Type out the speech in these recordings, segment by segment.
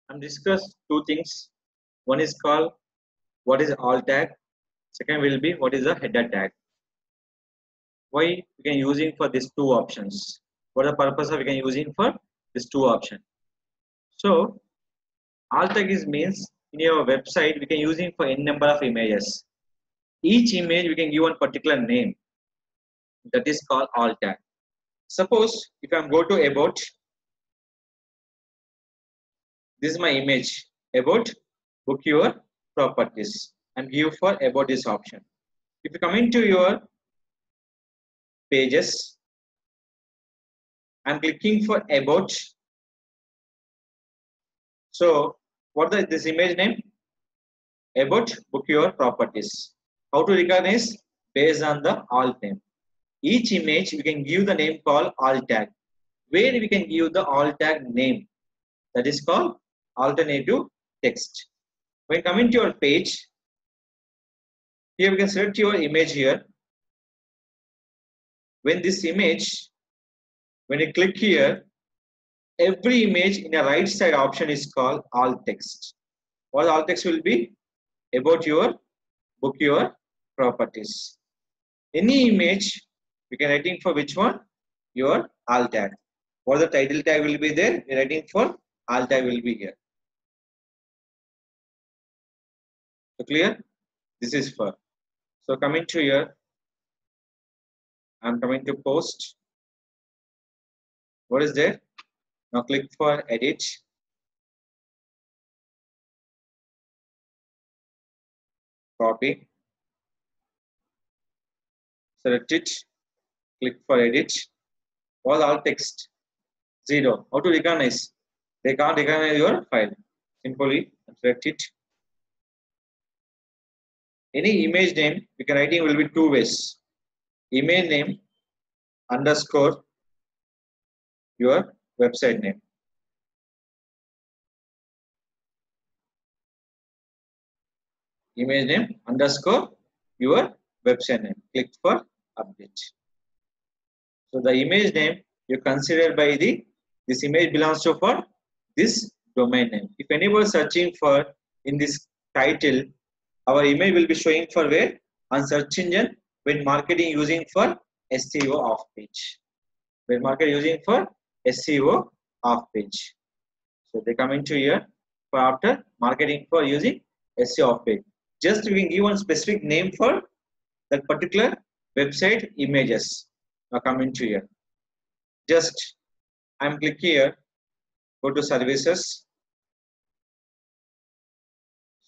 I'm discuss two things. One is called what is alt tag. Second will be what is a header tag. Why we can using for these two options? What the purpose of we can using for these two options? So alt tag is means in your website we can using for n number of images. Each image we can give one particular name. That is called alt tag. Suppose if I go to about, this is my image about book your properties and give for about this option. If you come into your pages, I'm clicking for about. So what is this image name? About book your properties. How to recognize? Based on the alt name. Each image we can give the name called alt tag. Where we can give the alt tag name, that is called alternative text. When coming to your page, here we can select your image here. When this image, when you click here, every image in the right side option is called alt text. What alt text will be? About your book your properties. Any image we can writing for which one? Your alt tag. What the title tag will be there? We are writing for alt tag will be here. So clear? This is for. So coming to here, I'm coming to post. What is there? Now click for edit. Copy. Select it. Click for edit. All alt text 0. How to recognize? They can't recognize your file. Simply select it. Any image name we can writing will be two ways. Image name underscore your website name. Image name underscore your website name. Click for update. So the image name you consider by this image belongs to for this domain name. If anyone searching for in this title, our image will be showing for where? On search engine when marketing using for SEO off page. When market using for SEO off page. So they come into here for after marketing for using SEO off page. Just we can give one specific name for that particular website images. Now come into here. Just I'm click here, go to services.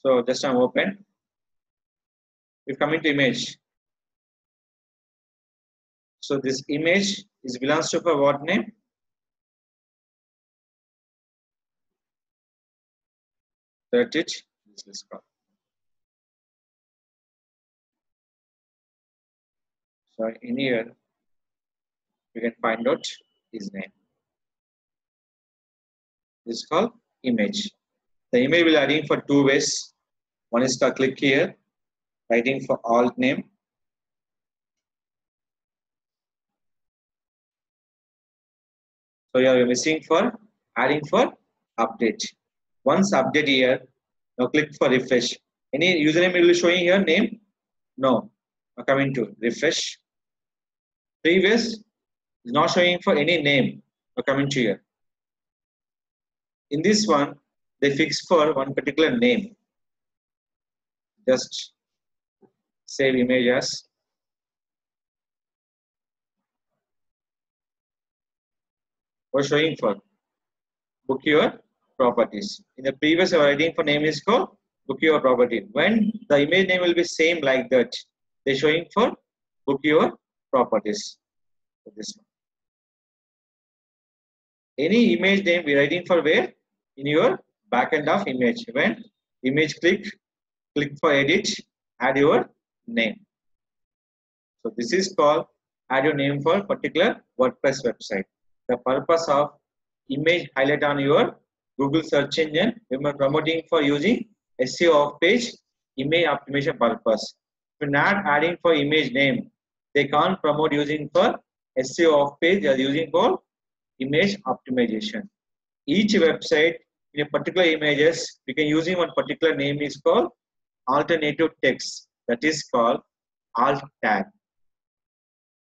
So just I'm open. We come into image. So this image is belongs to for what name? Search it. This is called. So in here you can find out his name. This is called image. The image will adding for two ways. One is to click here, writing for alt name. So you are missing for adding for update. Once update here, now click for refresh. Any username will be showing here name? No. Now coming to refresh. Previous is not showing for any name. Now coming to here. In this one, they fix for one particular name. Just save image as. What showing for? Book your properties. In the previous writing for name is called book your property. When the image name will be same like that, they showing for book your properties. So this one. Any image name we writing for where? In your backend of image. When image click for edit, add your name. So this is called add your name for particular WordPress website. The purpose of image highlight on your Google search engine, we are promoting for using SEO off page image optimization purpose. If you're not adding for image name, they can't promote using for SEO off page. They are using for image optimization. Each website in a particular images, we can using one particular name is called alternative text. That is called alt tag.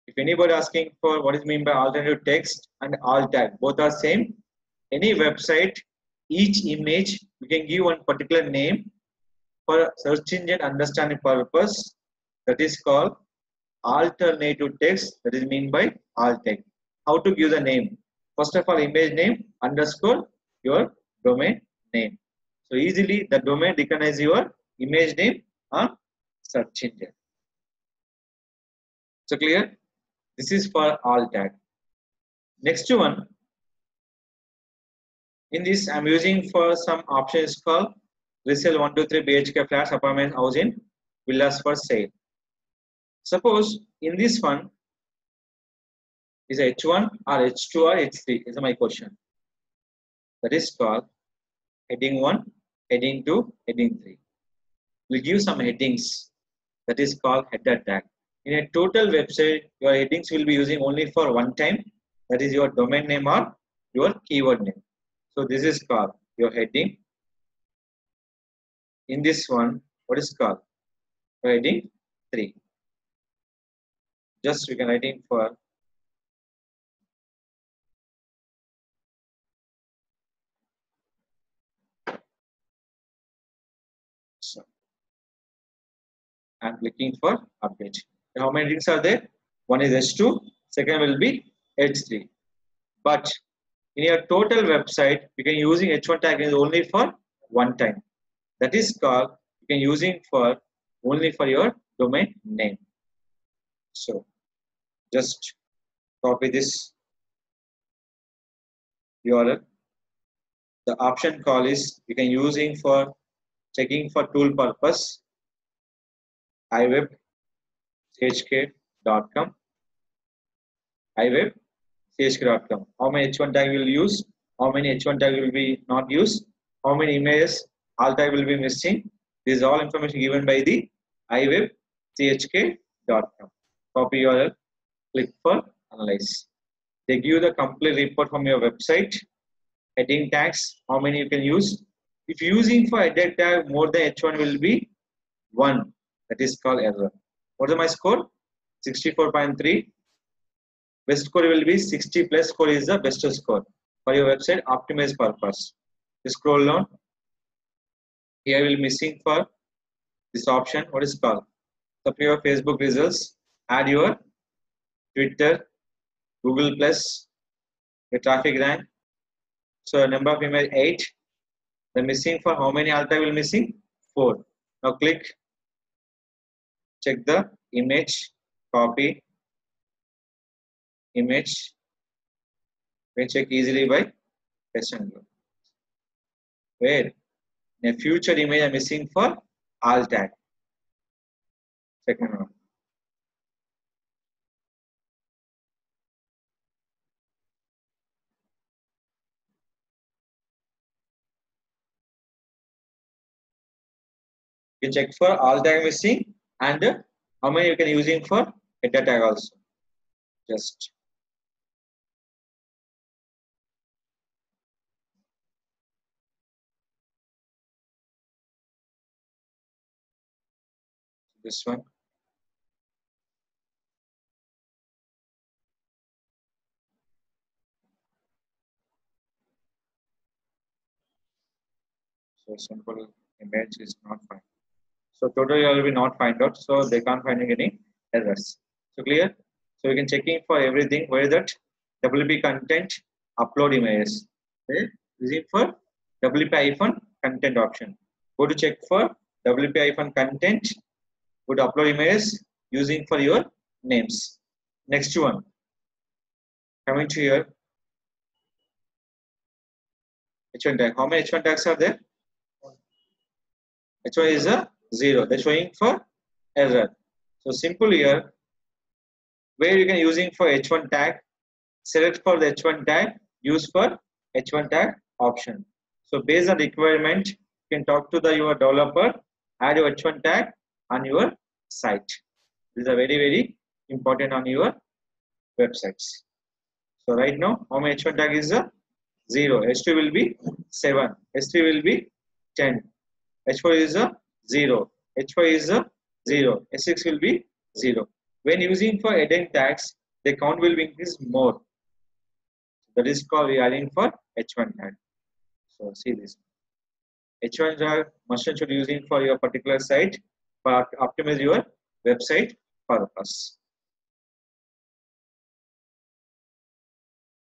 If anybody asking for what is mean by alternative text and alt tag, both are same. Any website, each image, we can give one particular name for search engine understanding purpose. That is called alternative text. That is mean by alt tag. How to give the name? First of all, image name underscore your domain name. So easily the domain recognize your image name on search engine. So clear? This is for alt tag. Next one. In this, I'm using for some options called resale 123 BHK flats apartment housing villas for sale. Suppose in this one is H1 or H2 or H3 is my question. That is called heading 1, heading 2, heading 3. We'll give some headings. That is called header tag. In a total website, your headings will be using only for one time. That is your domain name or your keyword name. So this is called your heading. In this one, what is called heading 3. Just we can writing for so I'm clicking for update. How many links are there? One is H2, second will be H3. But in your total website, you can using H1 tag is only for one time. That is called you can using for only for your domain name. So just copy this URL. The option call is you can using for checking for tool purpose iweb.chk.com iweb.chk.com. How many H1 tag will use? How many H1 tag will be not used? How many images alt tag will be missing? This is all information given by the iweb.chk.com. Copy URL, click for analyze. They give the complete report from your website. Heading tags, how many you can use? If using for header tag more than H1 will be 1. That is called error. What is my score? 64.3. Best score will be 60 plus score is the best score for your website optimize purpose. You scroll down. Here I will missing for this option. What is called? Supply your Facebook results. Add your Twitter, Google Plus, your traffic rank. So number of image 8. The missing for how many alt tag will missing? 4. Now click. Check the image. Copy. Image. We check easily by paste and go. Where? In a future image I'm missing for alt tag. Second one. You can check for alt tag missing and how many you can using for header tag also. Just this one. So simple image is not fine. So totally will be not find out. So they can't find any errors. So clear? So we can checking for everything where that WP content upload images. Okay? Using for WP-content option. Go to check for WP-content. Go to upload images using for your names. Next one. Coming to here. H1 tag. How many H1 tags are there? H1 is a 0. They're showing for error. So simple here. Where you can using for H1 tag. Select for the H1 tag. Use for H1 tag option. So based on requirement, you can talk to your developer. Add your H1 tag on your site. This is a very important on your websites. So right now, how many H1 tag is a 0, H2 will be 7, H3 will be 10, H4 is a 0, H5 is a 0, H6 will be 0. When using for adding tags, the count will be increased more. That is called we are adding for H1 tag. So see this. H1 tag must should using for your particular site for optimize your website purpose.